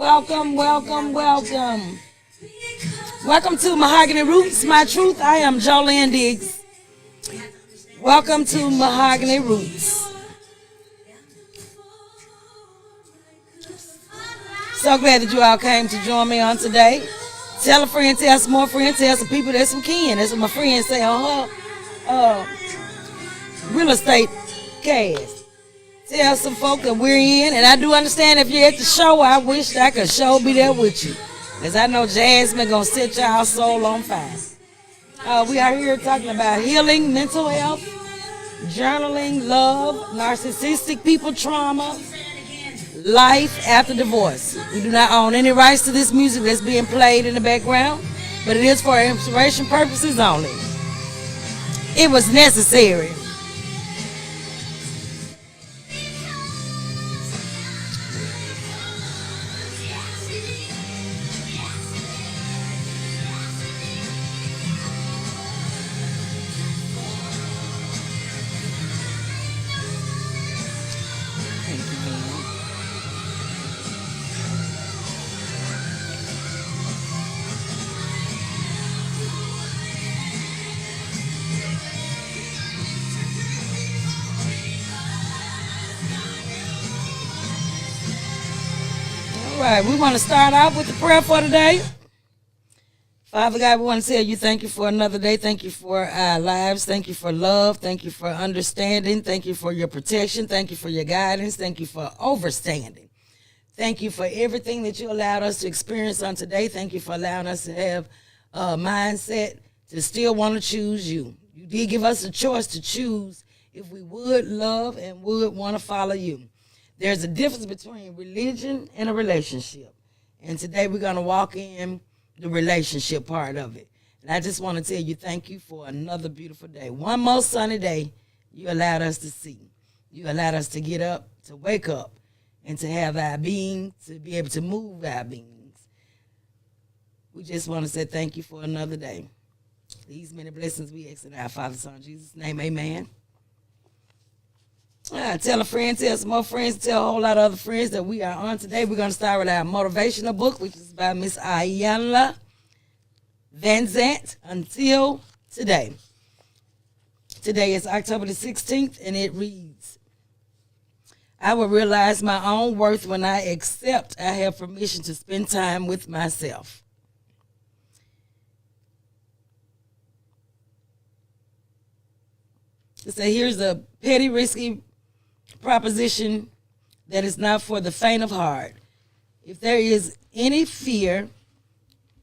Welcome, welcome, welcome. Welcome to Mahogany Roots, My Truth. I am Jolene Diggs. Welcome to Mahogany Roots. So glad that you all came to join me on today. Tell a friend, tell some more friends, tell some people, there's some kin. That's what my friends say on her real estate cast. Tell some folk that we're in, and I do understand if you're at the show, I wish I could be there with you. Because I know Jasmine going to set y'all soul on fire. We are here talking about healing, mental health, journaling, love, narcissistic people trauma, life after divorce. We do not own any rights to this music that's being played in the background, but it is for inspiration purposes only. It was necessary. All right, we want to start off with the prayer for today. Father God, we want to tell you thank you for another day. Thank you for our lives. Thank you for love. Thank you for understanding. Thank you for your protection. Thank you for your guidance. Thank you for overstanding. Thank you for everything that you allowed us to experience on today. Thank you for allowing us to have a mindset to still want to choose you. You did give us a choice to choose if we would love and would want to follow you. There's a difference between religion and a relationship. And today we're going to walk in the relationship part of it. And I just want to tell you thank you for another beautiful day. One more sunny day you allowed us to see. You allowed us to get up, to wake up, and to have our being, to be able to move our beings. We just want to say thank you for another day. These many blessings we ask in our Father, Son, Jesus' name, amen. Tell a friend, tell some more friends, tell a whole lot of other friends that we are on today. We're going to start with our motivational book, which is by Miss Iyanla Vanzant, Until Today. Today is October the 16th, and it reads, I will realize my own worth when I accept I have permission to spend time with myself. So here's a petty, risky proposition that is not for the faint of heart. If there is any fear,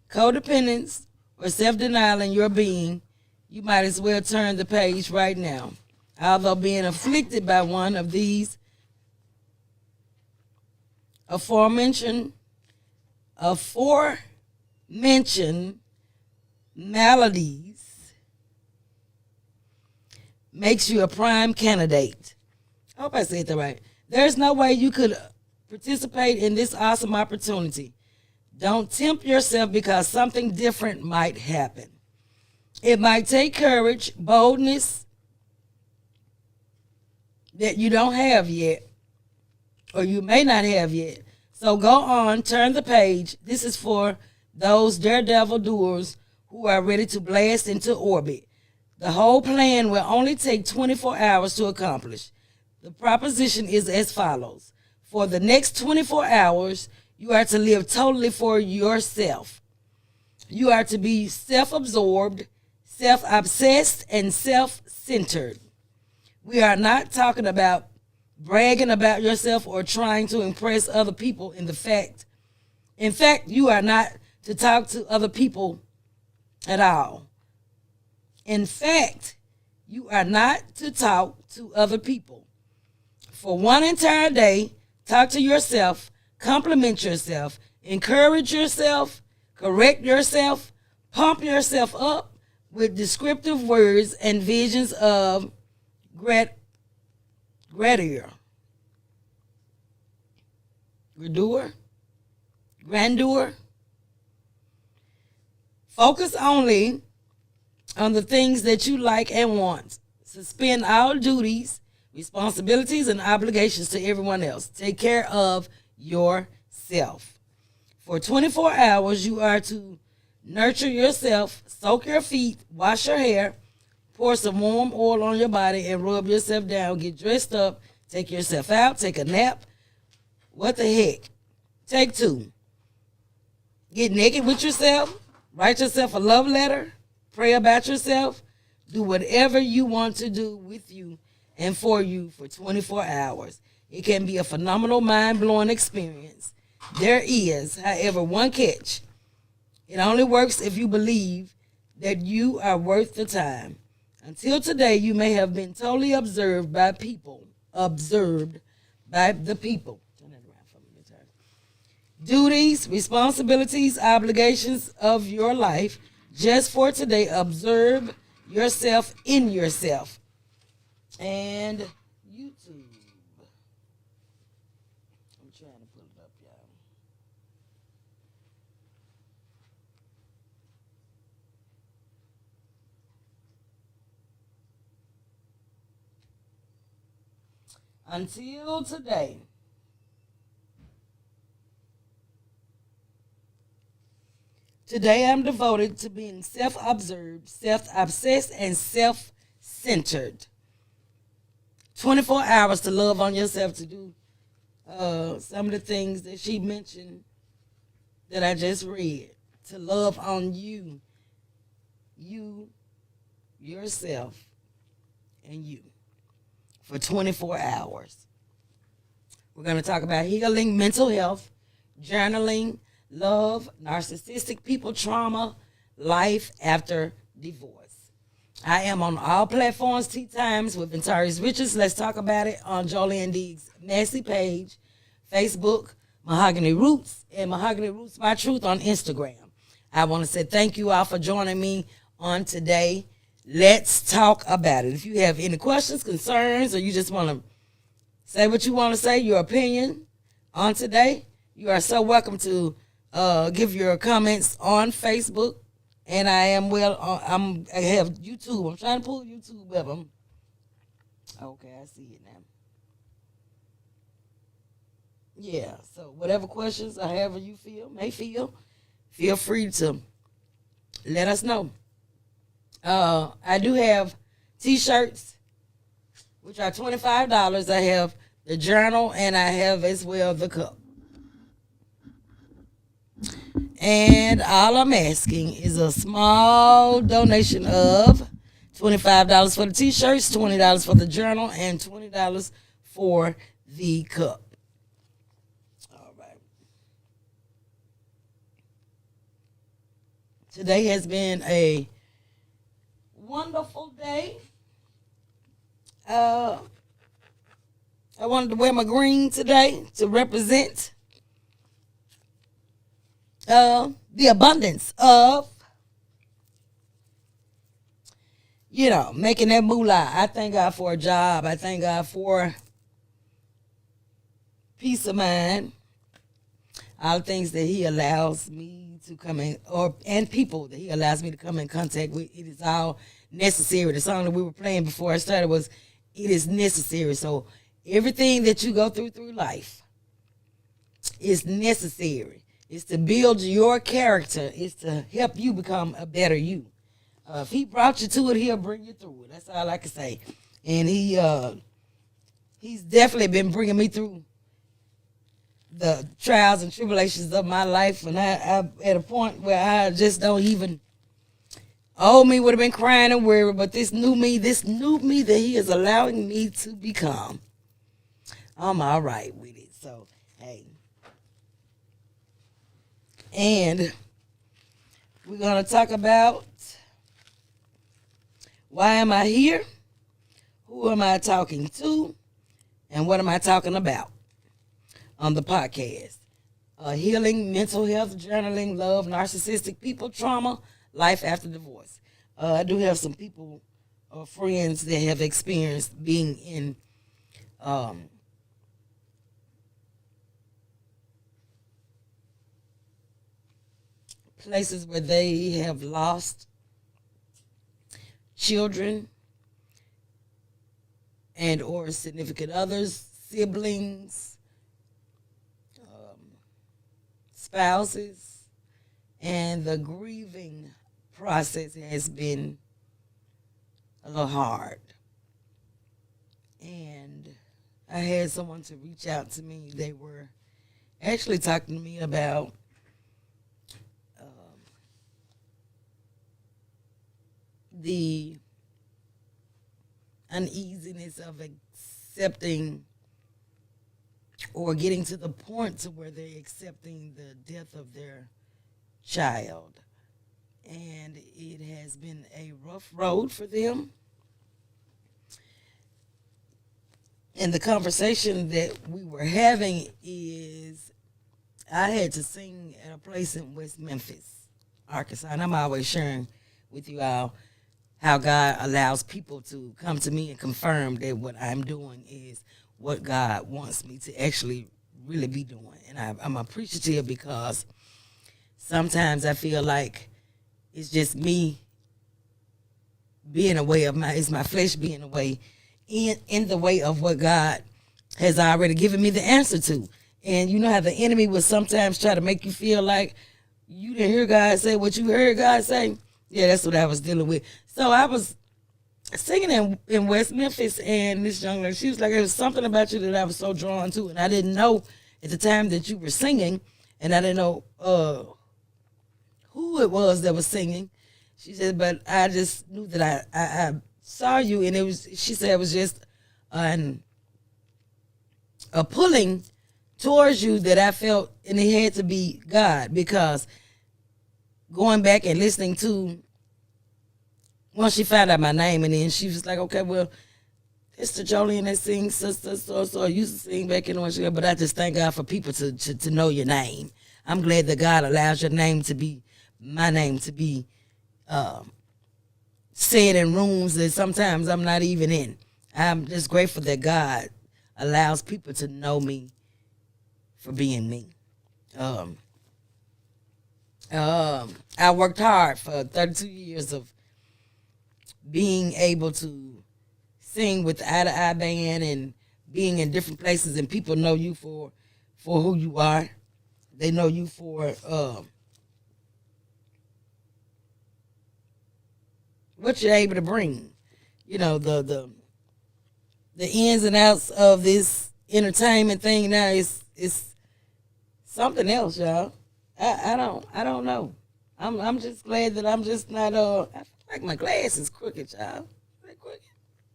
codependence, or self-denial in your being, you might as well turn the page right now. Although being afflicted by one of these aforementioned maladies makes you a prime candidate. I hope I said that right. There's no way you could participate in this awesome opportunity. Don't tempt yourself because something different might happen. It might take courage, boldness that you don't have yet, or you may not have yet. So go on, turn the page. This is for those daredevil doers who are ready to blast into orbit. The whole plan will only take 24 hours to accomplish. The proposition is as follows. For the next 24 hours, you are to live totally for yourself. You are to be self-absorbed, self-obsessed, and self-centered. We are not talking about bragging about yourself or trying to impress other people. In fact, you are not to talk to other people at all. In fact, you are not to talk to other people. For one entire day, talk to yourself, compliment yourself, encourage yourself, correct yourself, pump yourself up with descriptive words and visions of grandeur. Focus only on the things that you like and want. Suspend all duties, responsibilities, and obligations to everyone else. Take care of yourself. For 24 hours, you are to nurture yourself, soak your feet, wash your hair, pour some warm oil on your body, and rub yourself down. Get dressed up, take yourself out, take a nap. What the heck? Take 2. Get naked with yourself, write yourself a love letter, pray about yourself, do whatever you want to do with you and for you for 24 hours. It can be a phenomenal, mind-blowing experience. There is, however, one catch. It only works if you believe that you are worth the time. Until today, you may have been totally observed by the people. Turn that around for me. Duties, responsibilities, obligations of your life. Just for today, observe yourself in yourself. And YouTube. I'm trying to pull it up, y'all. Until today. Today I'm devoted to being self-observed, self-obsessed, and self-centered. 24 hours to love on yourself, to do some of the things that she mentioned that I just read. To love on you, yourself, and you for 24 hours. We're going to talk about healing mental health, journaling, love, narcissistic people, trauma, life after divorce. I am on all platforms, Tea Times with Ventarius Richards. Let's talk about it on Jolene Dee's Messy page, Facebook, Mahogany Roots, and Mahogany Roots My Truth on Instagram. I want to say thank you all for joining me on today. Let's talk about it. If you have any questions, concerns, or you just want to say what you want to say, your opinion on today, you are so welcome to give your comments on Facebook. And I am I have YouTube. I'm trying to pull YouTube up. Okay, I see it now. Yeah, so whatever questions or however you feel free to let us know. I do have T-shirts, which are $25. I have the journal, and I have as well the cup. And all I'm asking is a small donation of $25 for the T-shirts, $20 for the journal, and $20 for the cup. All right. Today has been a wonderful day. I wanted to wear my green today to represent the abundance of, making that moolah. I thank God for a job. I thank God for peace of mind. All the things that He allows me to come in, and people that He allows me to come in contact with. It is all necessary. The song that we were playing before I started was, "It is necessary." So everything that you go through life is necessary. It's to build your character. It's to help you become a better you. If He brought you to it, He'll bring you through it. That's all I can say. And He's definitely been bringing me through the trials and tribulations of my life. And I'm at a point where I just don't even, old me would have been crying and worried, but this new me that He is allowing me to become, I'm all right with it. So, hey. And we're going to talk about, why am I here? Who am I talking to? And what am I talking about on the podcast? Healing, mental health, journaling, love, narcissistic people, trauma, life after divorce. I do have some people or friends that have experienced being in places where they have lost children and or significant others, siblings, spouses, and the grieving process has been a little hard. And I had someone to reach out to me. They were actually talking to me about the uneasiness of accepting or getting to the point to where they're accepting the death of their child. And it has been a rough road for them. And the conversation that we were having is, I had to sing at a place in West Memphis, Arkansas. And I'm always sharing with you all how God allows people to come to me and confirm that what I'm doing is what God wants me to actually really be doing. And I'm appreciative because sometimes I feel like it's just me being away of it's my flesh being away in the way of what God has already given me the answer to. And you know how the enemy will sometimes try to make you feel like you didn't hear God say what you heard God say? Yeah, that's what I was dealing with. So I was singing in West Memphis, and this young lady, she was like, there was something about you that I was so drawn to, and I didn't know at the time that you were singing, and I didn't know who it was that was singing. She said, but I just knew that I saw you, and it was, she said, it was just a pulling towards you that I felt, and it had to be God, because going back and listening to, once she found out my name, and then she was like, okay, well, it's the Jolene that sings, sister, so I used to sing back in the one, but I just thank God for people to know your name. I'm glad that God allows your name to be, my name to be said in rooms that sometimes I'm not even in. I'm just grateful that God allows people to know me for being me. I worked hard for 32 years of being able to sing with the Eye to Eye band and being in different places, and people know you for who you are. They know you for what you're able to bring. You know, the ins and outs of this entertainment thing now is something else, y'all. I don't know. I'm just glad that I'm just not I feel like my glass is crooked, y'all. Is it crooked?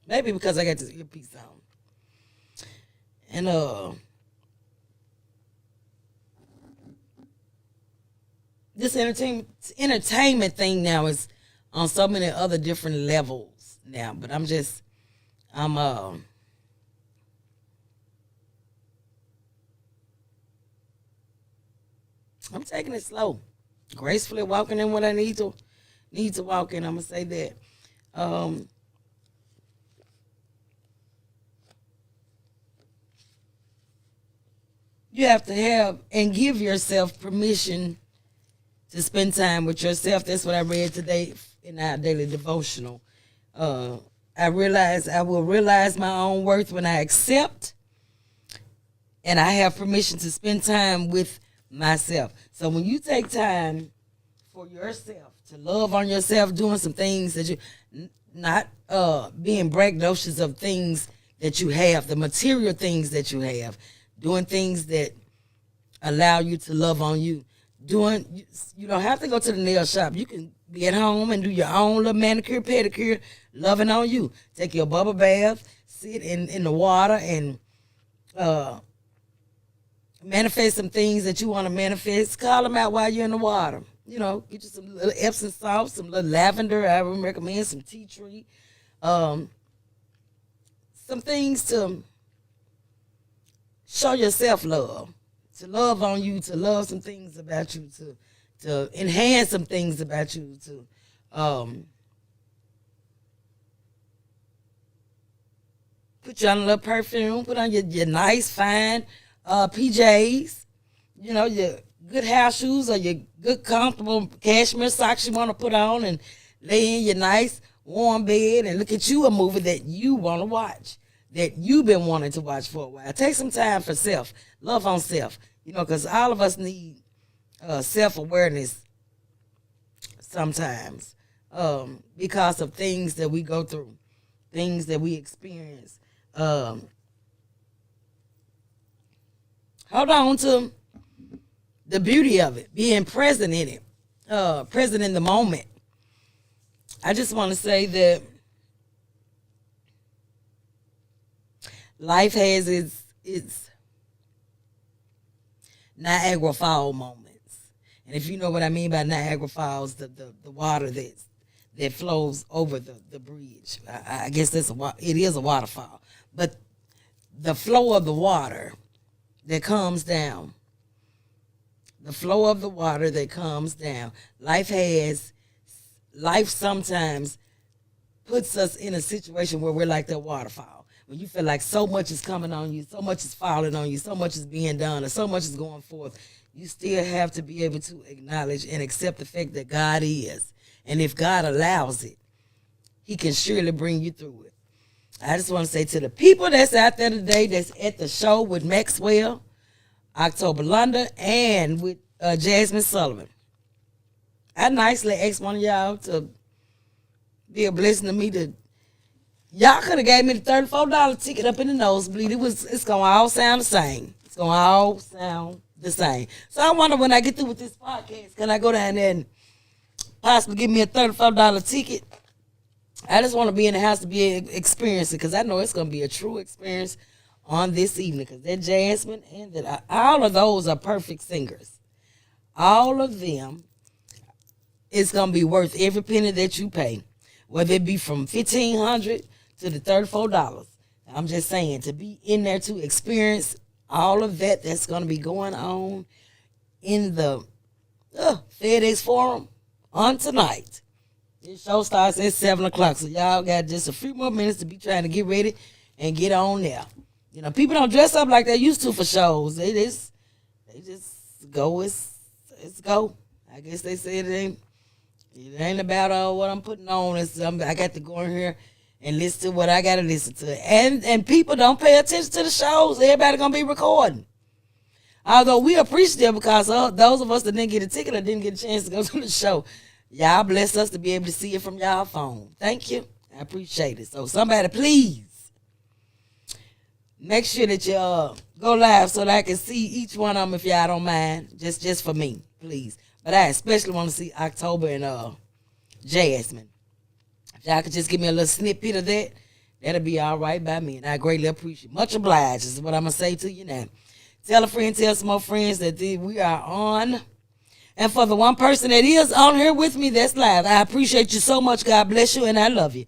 Maybe because I got this earpiece on. And this entertainment thing now is on so many other different levels now. But I'm taking it slow, gracefully walking in what I need to walk in. I'm gonna say that. You have to have and give yourself permission to spend time with yourself. That's what I read today in our daily devotional. I will realize my own worth when I accept, and I have permission to spend time with myself. So when you take time for yourself, to love on yourself, doing some things that you, not being braggadocious of things that you have, the material things that you have, doing things that allow you to love on you. You don't have to go to the nail shop. You can be at home and do your own little manicure, pedicure, loving on you. Take your bubble bath, sit in the water, and manifest some things that you want to manifest. Call them out while you're in the water. You know, get you some little Epsom salt, some little lavender. I would recommend some tea tree. Some things to show yourself love, to love on you, to love some things about you, to enhance some things about you, to put you on a little perfume, put on your nice, fine PJs, you know, your good house shoes or your good, comfortable cashmere socks you want to put on, and lay in your nice, warm bed and look at you a movie that you want to watch, that you've been wanting to watch for a while. Take some time for self, love on self, you know, because all of us need self-awareness sometimes, because of things that we go through, things that we experience. Hold on to the beauty of it, being present in it, present in the moment. I just want to say that life has its Niagara Falls moments. And if you know what I mean by Niagara Falls, the water that flows over the bridge. I guess it is a waterfall. But the flow of the water that comes down, the flow of the water that comes down, life sometimes puts us in a situation where we're like that waterfall. When you feel like so much is coming on you, so much is falling on you, so much is being done, or so much is going forth, you still have to be able to acknowledge and accept the fact that God is. And if God allows it, he can surely bring you through it. I just want to say to the people that's out there today that's at the show with Maxwell, October Lunda, and with Jasmine Sullivan, I nicely asked one of y'all to be a blessing to me. Y'all could have gave me the $34 ticket up in the nosebleed. It's gonna all sound the same. It's gonna all sound the same. So I wonder, when I get through with this podcast, can I go down there and possibly give me a $34 ticket? I just want to be in the house to be experiencing, because I know it's gonna be a true experience on this evening. Because that Jasmine and all of those are perfect singers. All of them, it's gonna be worth every penny that you pay, whether it be from $1,500 to the $34. I'm just saying, to be in there to experience all of that's going to be going on in the FedEx Forum on tonight. This show starts at 7 o'clock, so y'all got just a few more minutes to be trying to get ready and get on there. You know, people don't dress up like they used to for shows. They just go. It's go. I guess they say it ain't about what I'm putting on. I got to go in here and listen to what I got to listen to. And people don't pay attention to the shows. Everybody going to be recording. Although we appreciate, because those of us that didn't get a ticket or didn't get a chance to go to the show, y'all bless us to be able to see it from y'all phone. Thank you. I appreciate it. So somebody, please make sure that you go live so that I can see each one of them, if y'all don't mind. Just for me, please. But I especially want to see October and Jasmine. If y'all could just give me a little snippet of that, that'll be all right by me. And I greatly appreciate it. Much obliged is what I'm going to say to you now. Tell a friend, tell some more friends that we are on. And for the one person that is on here with me that's live, I appreciate you so much. God bless you, and I love you.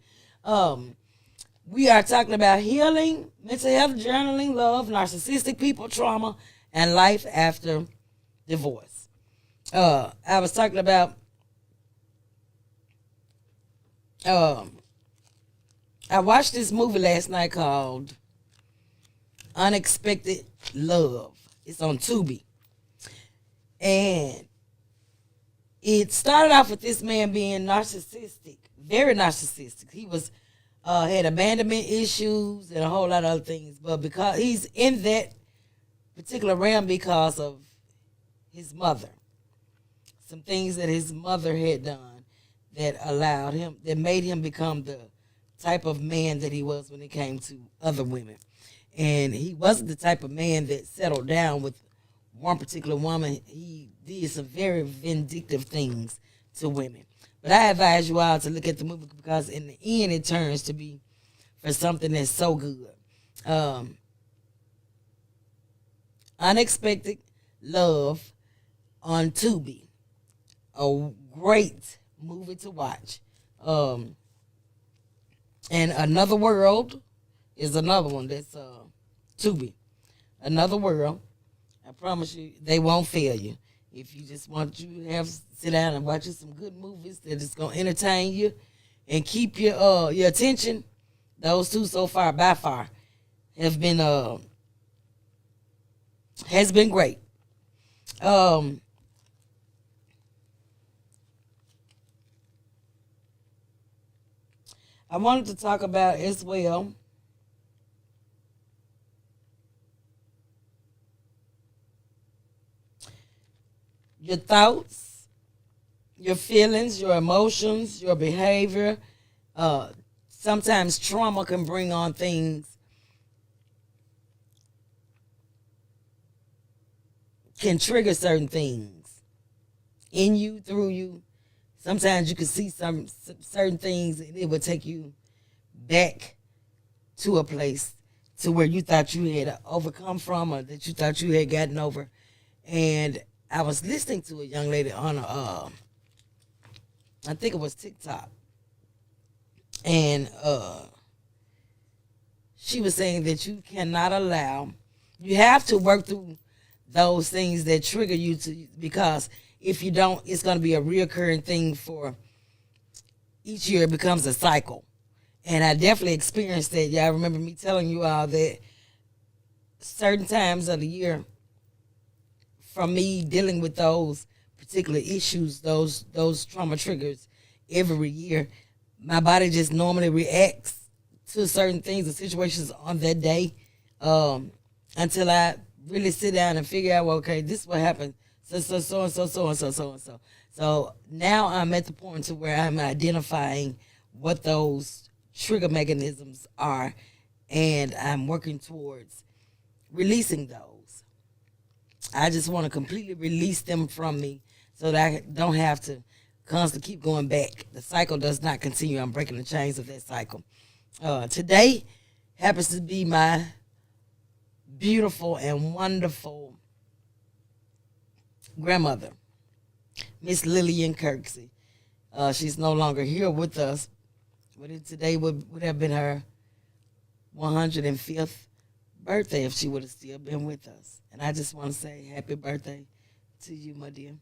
We are talking about healing, mental health, journaling, love, narcissistic people, trauma, and life after divorce. I was talking about I watched this movie last night called Unexpected Love. It's on Tubi. And it started off with this man being narcissistic, very narcissistic. He was had abandonment issues and a whole lot of other things. But because he's in that particular realm because of his mother. Some things that his mother had done that made him become the type of man that he was when it came to other women. And he wasn't the type of man that settled down with one particular woman. He did some very vindictive things to women. But I advise you all to look at the movie, because in the end it turns to be for something that's so good. Unexpected Love on Tubi. A great movie to watch. And Another World is another one that's Tubi. Another World. I promise you, they won't fail you. If you just want to sit down and watch some good movies that is going to entertain you and keep your attention, those two so far, by far, has been great. I wanted to talk about as well your thoughts, your feelings, your emotions, your behavior. Sometimes trauma can bring on things, can trigger certain things in you, through you. Sometimes you can see some certain things, and it will take you back to a place to where you thought you had overcome from, or that you thought you had gotten over. And I was listening to a young lady on I think it was TikTok, and she was saying that you cannot allow, you have to work through those things that trigger you to, because if you don't, it's going to be a reoccurring thing for each year. It becomes a cycle. And I definitely experienced that. Y'all remember me telling you all that certain times of the year, from me dealing with those particular issues, those trauma triggers every year, my body just normally reacts to certain things and situations on that day, until I really sit down and figure out, well, okay, this is what happened. So and so. So now I'm at the point to where I'm identifying what those trigger mechanisms are, and I'm working towards releasing those. I just want to completely release them from me so that I don't have to constantly keep going back. The cycle does not continue. I'm breaking the chains of that cycle. Today happens to be my beautiful and wonderful grandmother, Miss Lillian Kirksey. She's no longer here with us, but today would have been her 105th birthday if she would have still been with us. And I just want to say happy birthday to you, my dear.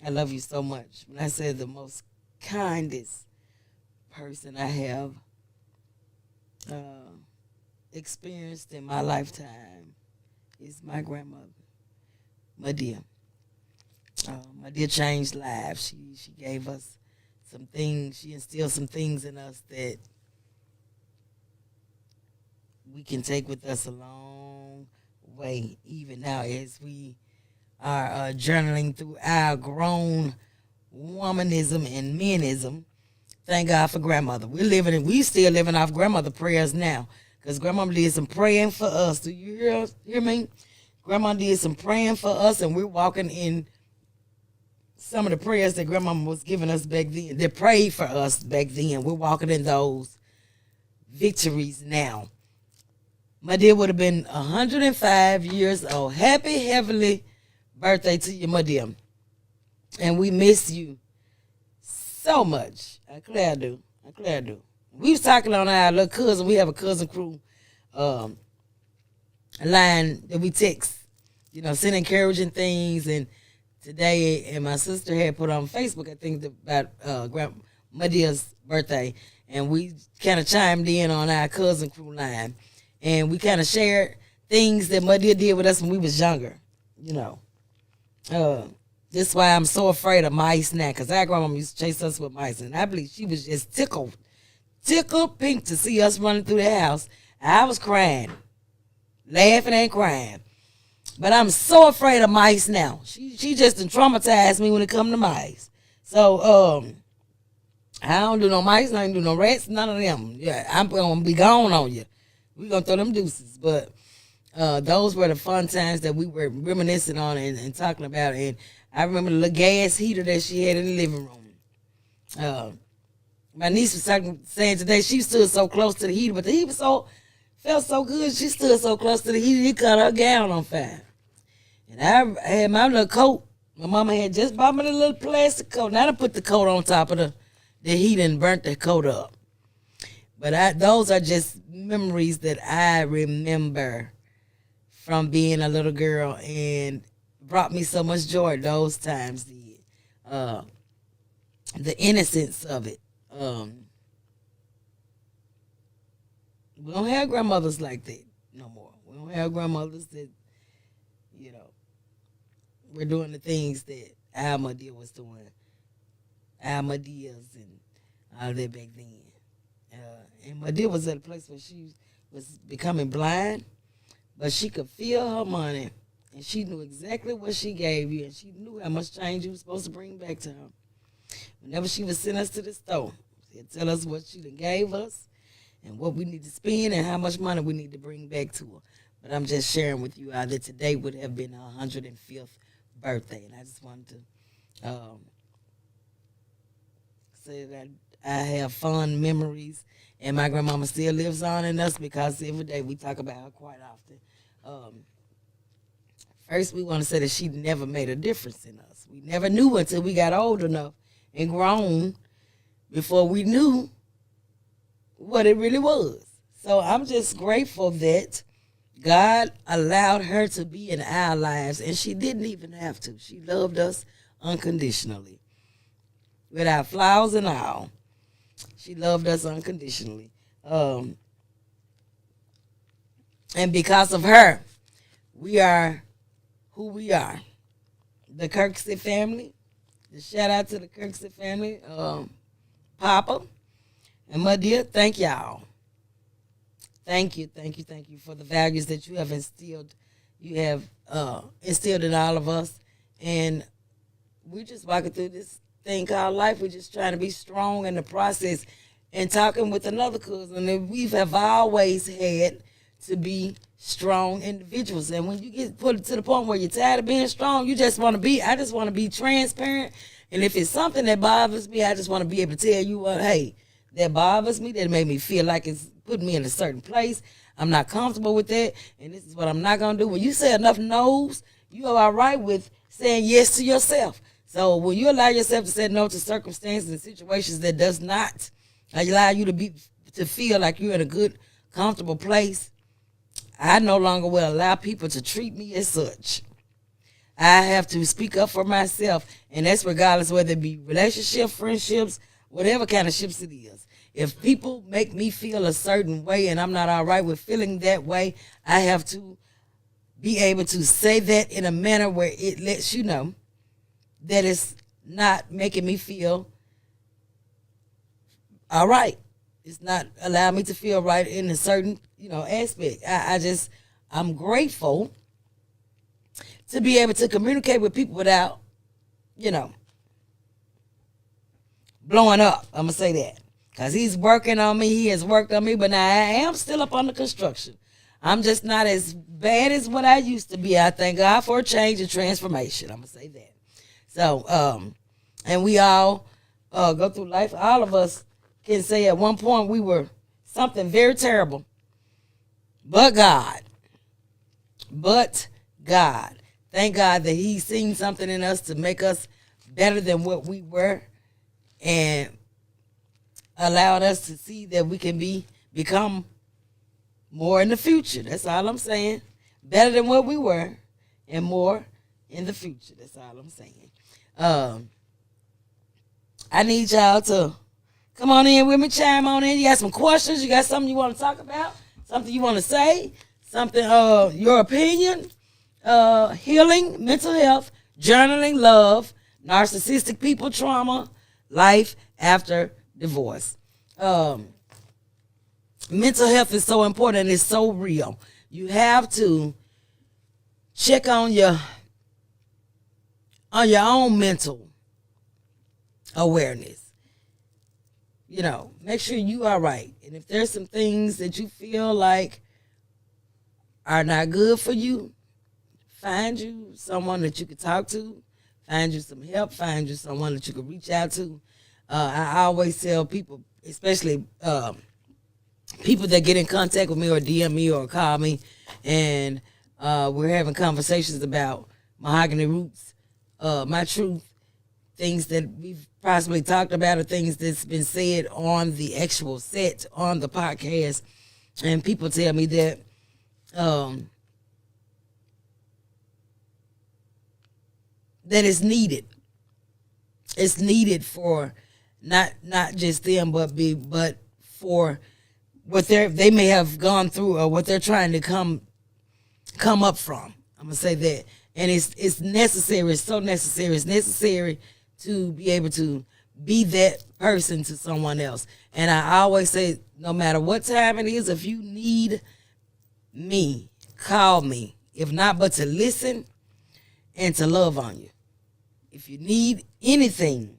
I love you so much. When I said the most kindest person I have experienced in my lifetime is my grandmother, my dear. My dear changed lives. She gave us some things. She instilled some things in us that we can take with us a long way, even now as we are journaling through our grown womanism and menism. Thank God for grandmother. We still living off grandmother prayers now, because grandmama did some praying for us. Do you hear me? Grandma did some praying for us, and we're walking in some of the prayers that grandmama was giving us back then, that prayed for us back then. We're walking in those victories now. My dear would have been 105 years old. Happy heavenly birthday to you, my dear. And we miss you so much. I clear I do. We was talking on our little cousin. We have a cousin crew line that we text, send encouraging things. And today, and my sister had put on Facebook, I think, about my dear's birthday. And we kind of chimed in on our cousin crew line. And we kind of shared things that my dear did with us when we was younger, This is why I'm so afraid of mice now, because our grandmama used to chase us with mice. And I believe she was just tickled pink to see us running through the house. I was crying, laughing and crying. But I'm so afraid of mice now. She just done traumatized me when it come to mice. So, I don't do no mice, I don't do no rats, none of them. Yeah, I'm going to be gone on you. We're going to throw them deuces. But those were the fun times that we were reminiscing on and talking about. And I remember the little gas heater that she had in the living room. My niece was saying today she stood so close to the heater, but the heater felt so good. She stood so close to the heater, it caught her gown on fire. And I had my little coat. My mama had just bought me the little plastic coat. And I done put the coat on top of the heater and burnt the coat up. But those are just memories that I remember from being a little girl, and brought me so much joy those times. The innocence of it. We don't have grandmothers like that no more. We don't have grandmothers that, we're doing the things that our mother was doing. Our Medias and all that back then. And my dear was at a place where she was becoming blind, but she could feel her money And she knew exactly what she gave you, and she knew how much change you were supposed to bring back to her. Whenever she would send us to the store, she'd tell us what she done gave us and what we need to spend and how much money we need to bring back to her. But I'm just sharing with you that today would have been her 105th birthday, and I just wanted to say that I have fond memories, and my grandmama still lives on in us because every day we talk about her quite often. First, we want to say that she never made a difference in us. We never knew until we got old enough and grown before we knew what it really was. So I'm just grateful that God allowed her to be in our lives, and she didn't even have to. She loved us unconditionally. Without flaws and all, she loved us unconditionally. And because of her, we are who we are. The Kirksey family. The shout out to the Kirksey family. Papa and my dear, thank y'all. Thank you for the values that you have instilled. You have instilled in all of us. And we're just walking through this thing called life. We're just trying to be strong in the process and talking with another cousin. And we have always had to be strong individuals. And when you get put to the point where you're tired of being strong, I just want to be transparent. And if it's something that bothers me, I just want to be able to tell you, hey, that bothers me, that made me feel like it's putting me in a certain place. I'm not comfortable with that, and this is what I'm not going to do. When you say enough no's, you are all right with saying yes to yourself. So when you allow yourself to say no to circumstances and situations that does not allow you to feel like you're in a good, comfortable place, I no longer will allow people to treat me as such. I have to speak up for myself, and that's regardless whether it be relationship, friendships, whatever kind of ships it is. If people make me feel a certain way and I'm not all right with feeling that way, I have to be able to say that in a manner where it lets you know that it's not making me feel all right. It's not allowing me to feel right in a certain, aspect. I'm grateful to be able to communicate with people without, blowing up. I'm going to say that. Because he's working on me. He has worked on me. But now I am still up under construction. I'm just not as bad as what I used to be. I thank God for a change and transformation. I'm going to say that. So, and we all go through life. All of us can say at one point we were something very terrible. But God. Thank God that he's seen something in us to make us better than what we were. And allowed us to see that we can become more in the future. That's all I'm saying. Better than what we were and more in the future. That's all I'm saying. I need y'all to come on in with me, chime on in. You got some questions? You got something you want to talk about? Something you want to say? Something, your opinion? Healing, mental health, journaling, love, narcissistic people, trauma, life after divorce. Mental health is so important and it's so real. You have to check on your own mental awareness. Make sure you are right. And if there's some things that you feel like are not good for you, find you someone that you can talk to, find you some help, find you someone that you can reach out to. I always tell people, especially people that get in contact with me or DM me or call me, and we're having conversations about Mahogany Roots, my truth, things that we've possibly talked about or things that's been said on the actual set, on the podcast. And people tell me that that it's needed. It's needed for not just them, but for what they may have gone through or what they're trying to come up from. I'm gonna say that, and it's necessary. It's so necessary. It's necessary to be able to be that person to someone else. And I always say, no matter what time it is, if you need me, call me. if not but to listen and to love on you. If you need anything,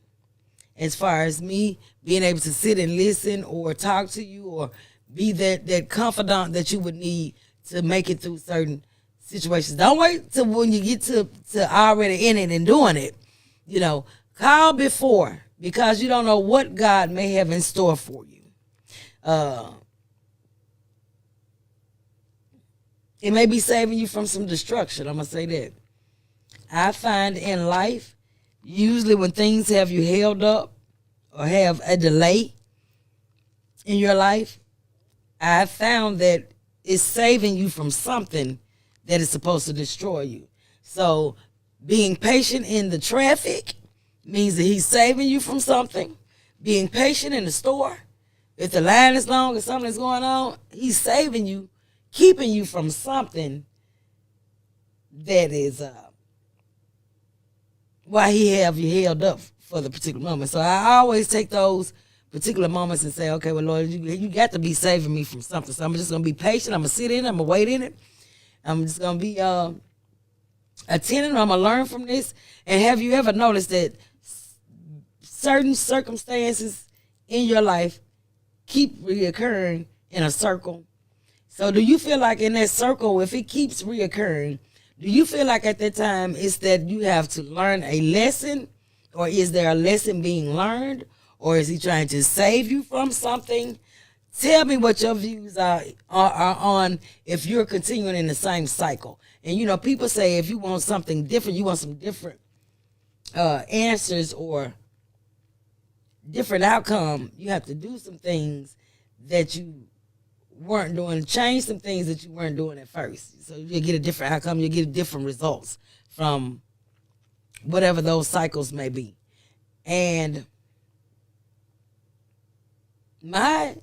as far as me being able to sit and listen or talk to you or be that confidant that you would need to make it through certain situations. Don't wait till when you get to already in it and doing it. You know, call before, because you don't know what God may have in store for you. It may be saving you from some destruction. I'm going to say that. I find in life, usually when things have you held up or have a delay in your life, I found that it's saving you from something that is supposed to destroy you. So being patient in the traffic means that he's saving you from something. Being patient in the store, if the line is long or something's going on, he's saving you, keeping you from something that is why he have you held up for the particular moment. So I always take those particular moments and say, okay, well, Lord, you got to be saving me from something. So I'm just going to be patient. I'm going to sit in it. I'm going to wait in it. I'm just going to be attentive. I'm going to learn from this. And have you ever noticed that certain circumstances in your life keep reoccurring in a circle? So do you feel like in that circle, if it keeps reoccurring, do you feel like at that time it's that you have to learn a lesson, or is there a lesson being learned, or is he trying to save you from something? Tell me what your views are on if you're continuing in the same cycle. And, you know, people say if you want something different, you want some different answers or different outcome, you have to do some things that you weren't doing, change some things that you weren't doing at first. So you get a different outcome, you get different results from whatever those cycles may be. And my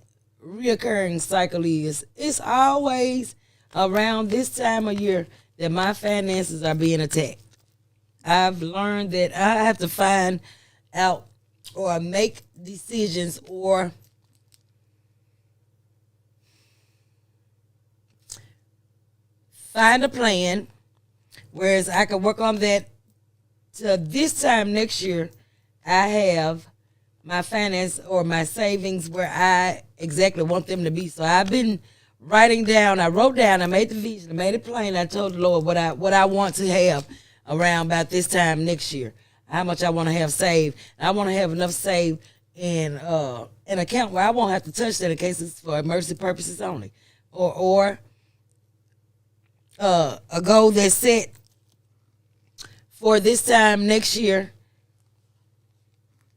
reoccurring cycle is, it's always around this time of year that my finances are being attacked. I've learned that I have to find out or make decisions or find a plan, whereas I can work on that to this time next year. I have my finance or my savings where I exactly want them to be. So I've been writing down. I wrote down. I made the vision. I made it plain. I told the Lord what I want to have around about this time next year. How much I want to have saved. I want to have enough saved in an account where I won't have to touch that in case it's for emergency purposes only, or a goal that's set for this time next year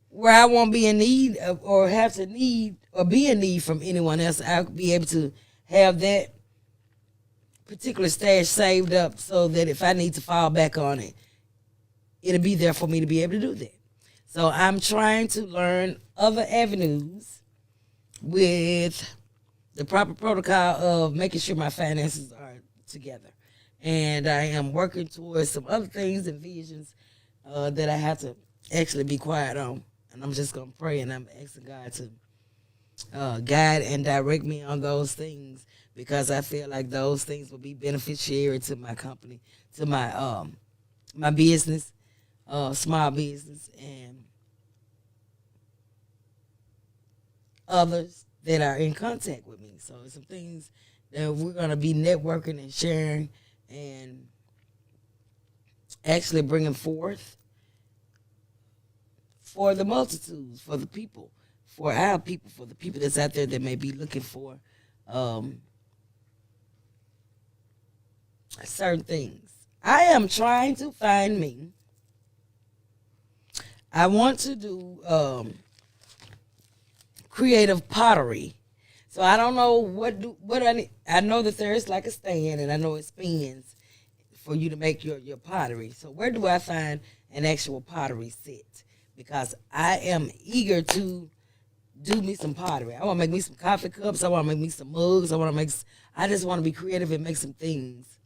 where I won't be in need of, or have to need or be in need from anyone else. I'll be able to have that particular stash saved up so that if I need to fall back on it, it'll be there for me to be able to do that. So I'm trying to learn other avenues with the proper protocol of making sure my finances are together. And I am working towards some other things and visions that I have to actually be quiet on. And I'm just going to pray, and I'm asking God to guide and direct me on those things, because I feel like those things will be beneficiary to my company, to my my business, small business, and others that are in contact with me. So it's some things that we're going to be networking and sharing and actually bringing forth for the multitudes, for the people, for our people, for the people that's out there that may be looking for certain things. I am trying to find me. I want to do creative pottery. So I don't know what I need. I know that there is like a stand, and I know it spins for you to make your pottery. So where do I find an actual pottery set? Because I am eager to do me some pottery. I want to make me some coffee cups. I want to make me some mugs. I just want to be creative and make some things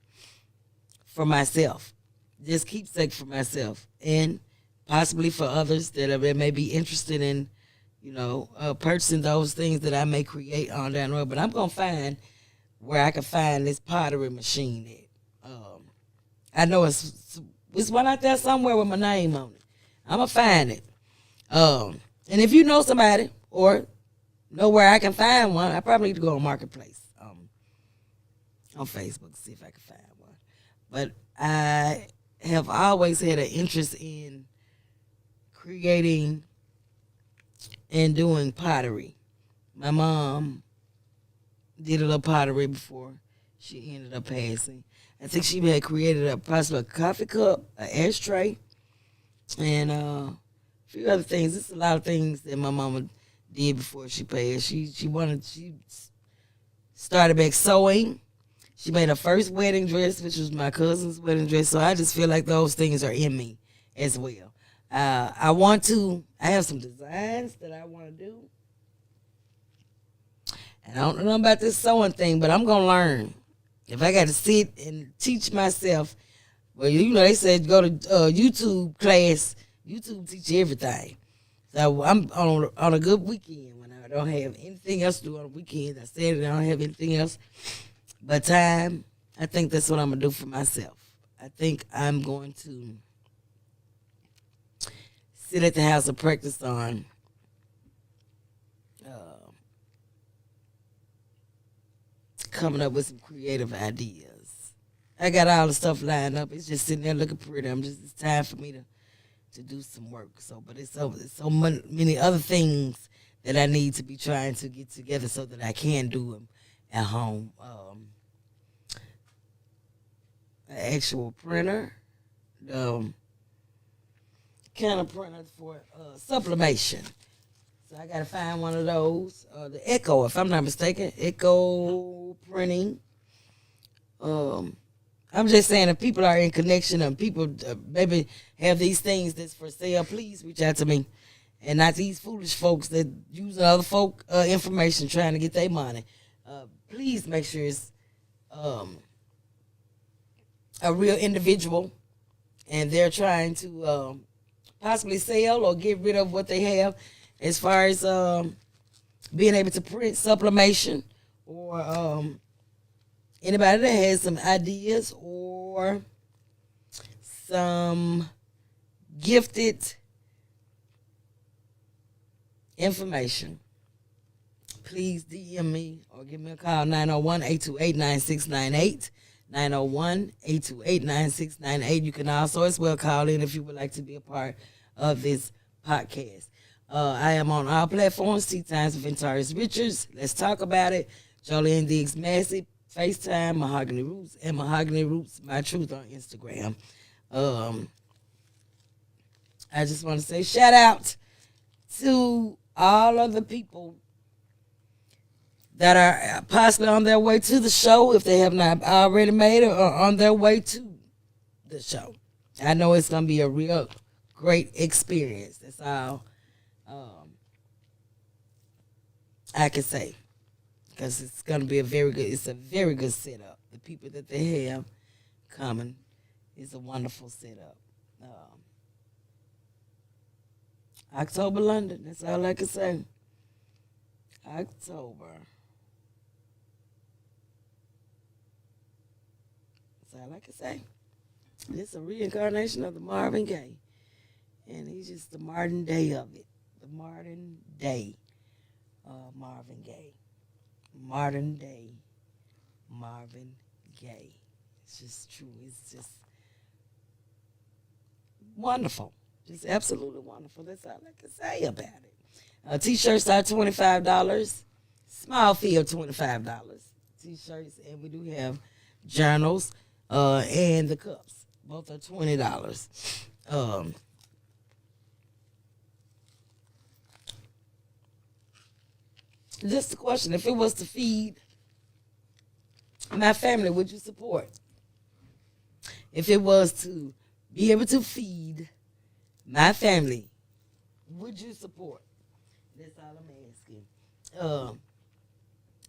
for myself. Just keepsake for myself, and possibly for others that may be interested in, purchasing those things that I may create on down the road. But I'm going to find where I can find this pottery machine at. I know it's one out there somewhere with my name on it. I'm going to find it. And if you know somebody or know where I can find one, I probably need to go on Marketplace on Facebook to see if I can find one. But I have always had an interest in creating and doing pottery. My mom did a little pottery before she ended up passing. I think she had created possibly a coffee cup, an ashtray, and a few other things. There's a lot of things that my mama did before she passed. She started back sewing. She made her first wedding dress, which was my cousin's wedding dress. So I just feel like those things are in me as well. I have some designs that I want to do. And I don't know about this sewing thing, but I'm going to learn. If I got to sit and teach myself, well, they said go to YouTube class. YouTube teach you everything. So I'm on a good weekend when I don't have anything else to do on the weekend. I said I don't have anything else but time. I think that's what I'm going to do for myself. I think I'm going to sit at the house and practice on coming up with some creative ideas. I got all the stuff lined up. It's just sitting there looking pretty. It's time for me to do some work. So, but it's so many other things that I need to be trying to get together so that I can do them at home. An actual printer, kind of printer for sublimation. So I got to find one of those. The Echo, if I'm not mistaken, Echo printing. I'm just saying, if people are in connection and people maybe have these things that's for sale, please reach out to me. And not these foolish folks that use other folk information trying to get their money. Please make sure it's a real individual and they're trying to possibly sell or get rid of what they have as far as being able to print sublimation or anybody that has some ideas or some gifted information, please DM me or give me a call, 901-828-9698, 901-828-9698. You can also as well call in if you would like to be a part of this podcast. I am on all platforms, Tea Times with Ventarius Richards. Let's talk about it. Jolene Diggs Massey, FaceTime, Mahogany Roots, and Mahogany Roots, My Truth on Instagram. I just want to say shout out to all of the people that are possibly on their way to the show, if they have not already made it, or on their way to the show. I know it's going to be a real great experience. That's all I can say, because it's going to be a very good setup. The people that they have coming is a wonderful setup. October London, that's all I can say. October. That's all I can say. It's a reincarnation of the Marvin Gaye. And he's just the modern day of it. The modern day Marvin Gaye. Modern day Marvin Gaye. It's just true. It's just wonderful. Just absolutely wonderful. That's all I can say about it. T-shirts are $25. Small fee of $25. T-shirts, and we do have journals and the cups. Both are $20. Just a question: if it was to feed my family, would you support? If it was to be able to feed my family, would you support? That's all I'm asking.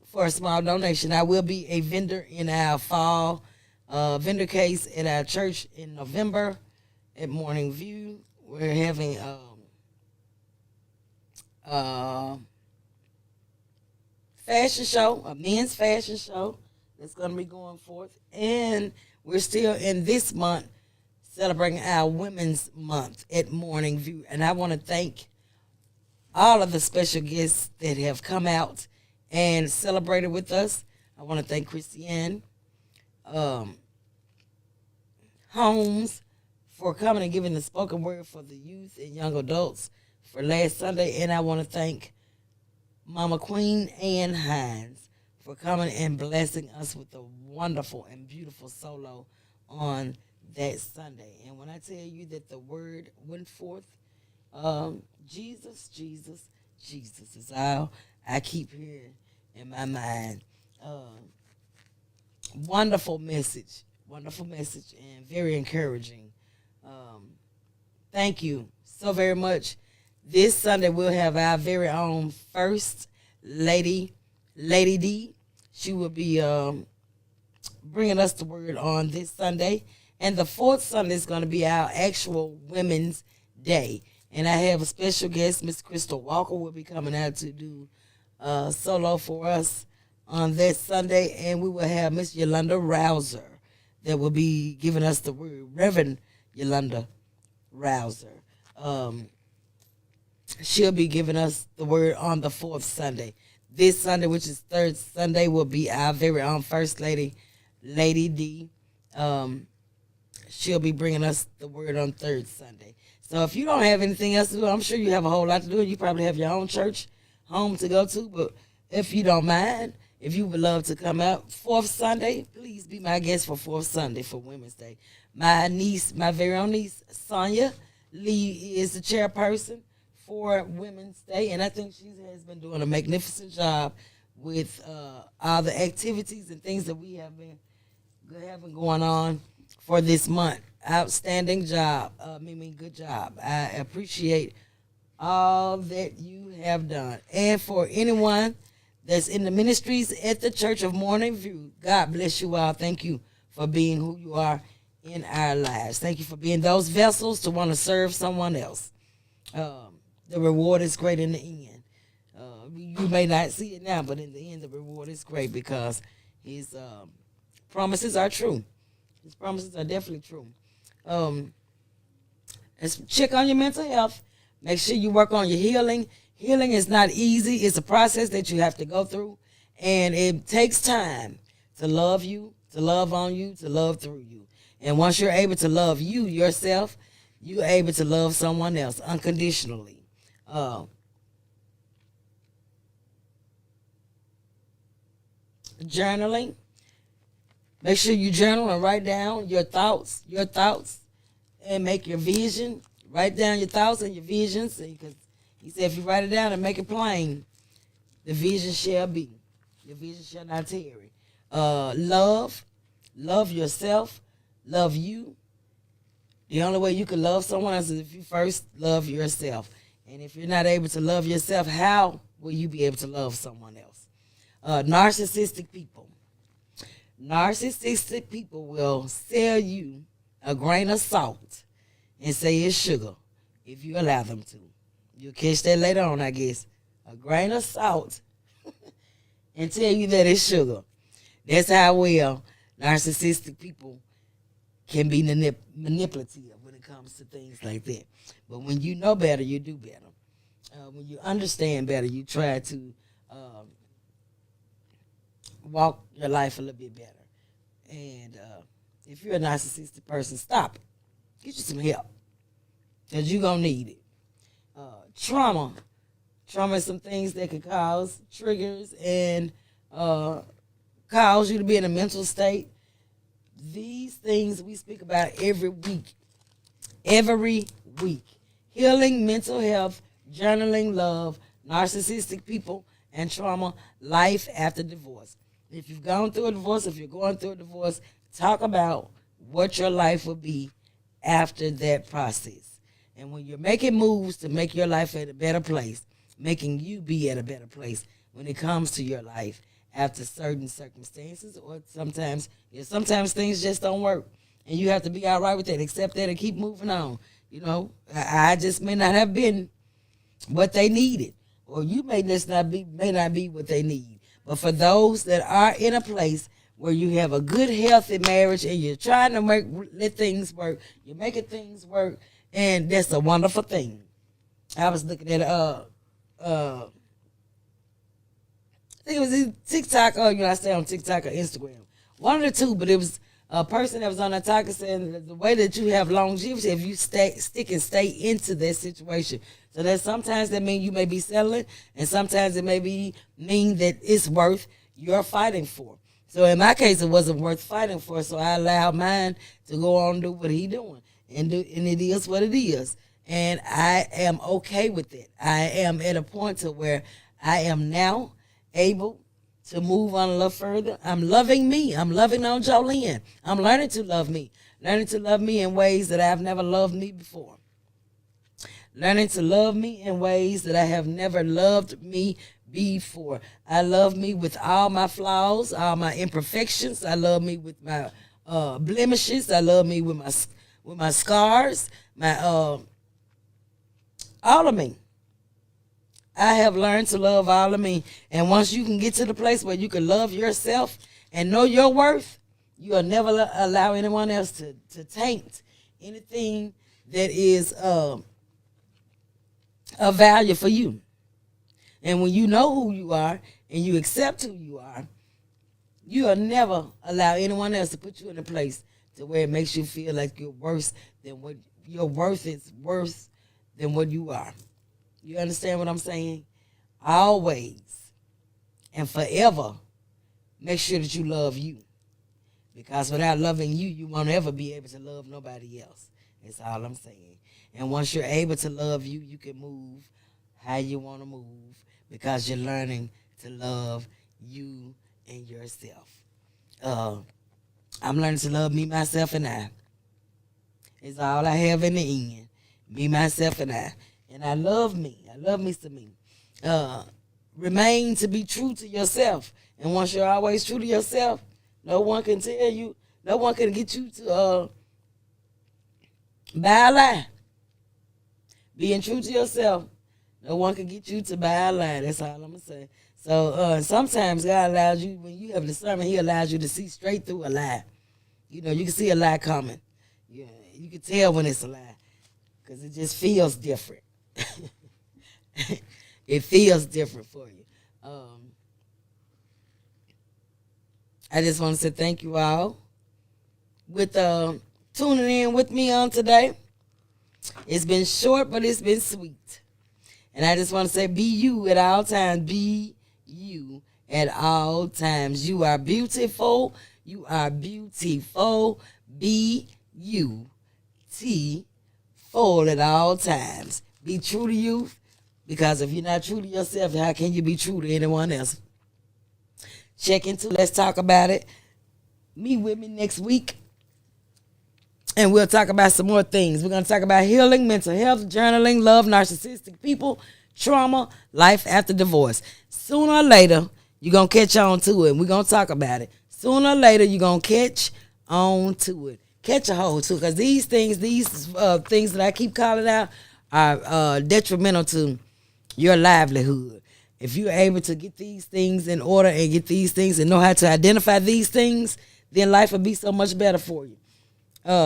For a small donation, I will be a vendor in our fall vendor case at our church in November at Morning View. We're having fashion show, a men's fashion show. that's going to be going forth. And we're still in this month celebrating our Women's Month at Morning View. And I want to thank all of the special guests that have come out and celebrated with us. I want to thank Christiane Holmes for coming and giving the spoken word for the youth and young adults for last Sunday. And I want to thank Mama Queen Ann Hines for coming and blessing us with a wonderful and beautiful solo on that Sunday. And when I tell you that the word went forth, Jesus, Jesus, Jesus is all I keep hearing in my mind. Wonderful message, and very encouraging. Thank you so very much. This Sunday we'll have our very own First Lady, Lady D. She will be bringing us the word on this Sunday. And the fourth Sunday is going to be our actual Women's Day. And I have a special guest, Miss Crystal Walker, will be coming out to do solo for us on that Sunday. And we will have Miss Yolanda Rouser that will be giving us the word, Reverend Yolanda Rouser. She'll be giving us the word on the fourth Sunday. This Sunday, which is third Sunday, will be our very own First Lady, Lady D. She'll be bringing us the word on third Sunday. So if you don't have anything else to do, I'm sure you have a whole lot to do. You probably have your own church home to go to. But if you don't mind, if you would love to come out fourth Sunday, please be my guest for fourth Sunday for Women's Day. My niece, my very own niece, Sonia Lee, is the chairperson for Women's Day. And I think she has been doing a magnificent job with all the activities and things that we have been having going on for this month. Outstanding job. Good job. I appreciate all that you have done. And for anyone that's in the ministries at the Church of Morning View, God bless you all. Thank you for being who you are in our lives. Thank you for being those vessels to want to serve someone else. The reward is great in the end. You may not see it now, but in the end, the reward is great because his promises are true. His promises are definitely true. Let's check on your mental health. Make sure you work on your healing. Healing is not easy. It's a process that you have to go through. And it takes time to love you, to love on you, to love through you. And once you're able to love you yourself, you're able to love someone else unconditionally. Journaling. Make sure you journal and write down your thoughts, and make your vision. Write down your thoughts and your visions, because he said if you write it down and make it plain, the vision shall be. Your vision shall not tarry. Love yourself, love you. The only way you can love someone else is if you first love yourself. And if you're not able to love yourself, how will you be able to love someone else? Narcissistic people. Narcissistic people will sell you a grain of salt and say it's sugar if you allow them to. You'll catch that later on, I guess. A grain of salt and tell you that it's sugar. That's how well narcissistic people can be manipulative when it comes to things like that. But when you know better, you do better. When you understand better, you try to walk your life a little bit better. And if you're a narcissistic person, stop it. Get you some help, because you're going to need it. Trauma. Trauma is some things that could cause triggers and cause you to be in a mental state. These things we speak about every week. Every week. Healing, mental health, journaling, love, narcissistic people, and trauma, life after divorce. If you've gone through a divorce, if you're going through a divorce, talk about what your life will be after that process. And when you're making moves to make your life at a better place, making you be at a better place when it comes to your life after certain circumstances, or sometimes things just don't work. And you have to be all right with that, accept that, and keep moving on. You know, I just may not have been what they needed, or you may not be what they need. But for those that are in a place where you have a good, healthy marriage and you're trying to let things work. You're making things work, and that's a wonderful thing. I was looking at I think it was either TikTok or I stay on TikTok or Instagram. One of the two, but it was a person that was on that talking saying that the way that you have longevity if you stick and stay into that situation. So that sometimes that means you may be settling, and sometimes it may mean that it's worth your fighting for. So in my case, it wasn't worth fighting for, so I allowed mine to go on and do what he doing, and it is what it is. And I am okay with it. I am at a point to where I am now able to move on a little further. I'm loving me. I'm loving on Jolene. I'm learning to love me in ways that I've never loved me before. Learning to love me in ways that I have never loved me before. I love me with all my flaws, all my imperfections. I love me with my blemishes. I love me with my scars, all of me. I have learned to love all of me. And once you can get to the place where you can love yourself and know your worth, you'll never allow anyone else to taint anything that is of value for you. And when you know who you are and you accept who you are, you'll never allow anyone else to put you in a place to where it makes you feel like you're worse than what your worth is worse than what you are. You understand what I'm saying? Always and forever make sure that you love you. Because without loving you, you won't ever be able to love nobody else. That's all I'm saying. And once you're able to love you, you can move how you want to move because you're learning to love you and yourself. I'm learning to love me, myself, and I. It's all I have in the end. Me, myself, and I. And I love me. I love me some me. Remain to be true to yourself. And once you're always true to yourself, no one can tell you, no one can get you to buy a lie. Being true to yourself, no one can get you to buy a lie. That's all I'm going to say. So sometimes God allows you, when you have discernment, he allows you to see straight through a lie. You know, you can see a lie coming. Yeah, you can tell when it's a lie because it just feels different. It feels different for you. I just want to say thank you all with tuning in with me on today. It's been short, but it's been sweet. And I just want to say be you at all times. Be you at all times. You are beautiful. You are beautiful. Be you. Full at all times. Be true to you, because if you're not true to yourself, how can you be true to anyone else? Check into Let's Talk About It. Meet with me next week, and we'll talk about some more things. We're going to talk about healing, mental health, journaling, love, narcissistic people, trauma, life after divorce. Sooner or later, you're going to catch on to it, and we're going to talk about it. Sooner or later, you're going to catch on to it. Catch a hold to it, because these things that I keep calling out are detrimental to your livelihood. If you're able to get these things in order and get these things and know how to identify these things, then life will be so much better for you.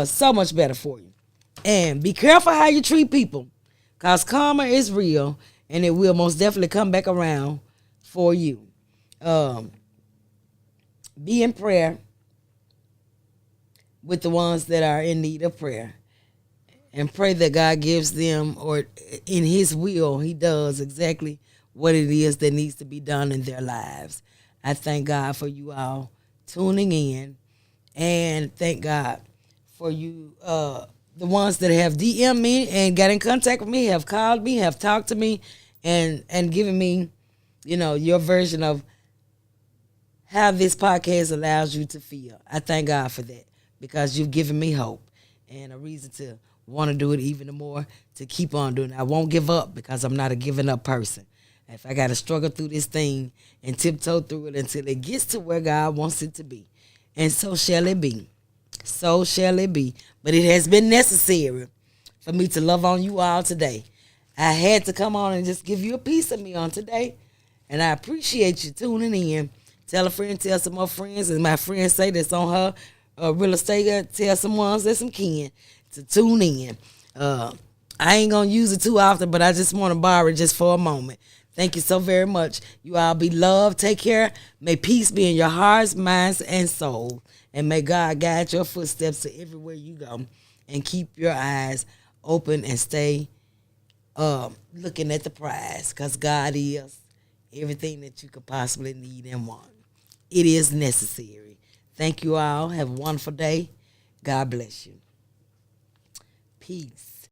So much better for you. And be careful how you treat people, because karma is real and it will most definitely come back around for you. Be in prayer with the ones that are in need of prayer. And pray that God gives them, or in his will, he does exactly what it is that needs to be done in their lives. I thank God for you all tuning in. And thank God for you, the ones that have DM'd me and got in contact with me, have called me, have talked to me, and given me, your version of how this podcast allows you to feel. I thank God for that, because you've given me hope and a reason to want to do it even more, to keep on doing it. I won't give up, because I'm not a giving up person. If I got to struggle through this thing and tiptoe through it until it gets to where God wants it to be. And so shall it be. So shall it be. But it has been necessary for me to love on you all today. I had to come on and just give you a piece of me on today. And I appreciate you tuning in. Tell a friend, tell some more friends. And my friend say that's on her real estate. Tell some ones that some kin to tune in. I ain't going to use it too often, but I just want to borrow it just for a moment. Thank you so very much. You all be loved. Take care. May peace be in your hearts, minds, and soul. And may God guide your footsteps to everywhere you go. And keep your eyes open and stay looking at the prize, because God is everything that you could possibly need and want. It is necessary. Thank you all. Have a wonderful day. God bless you. Peace.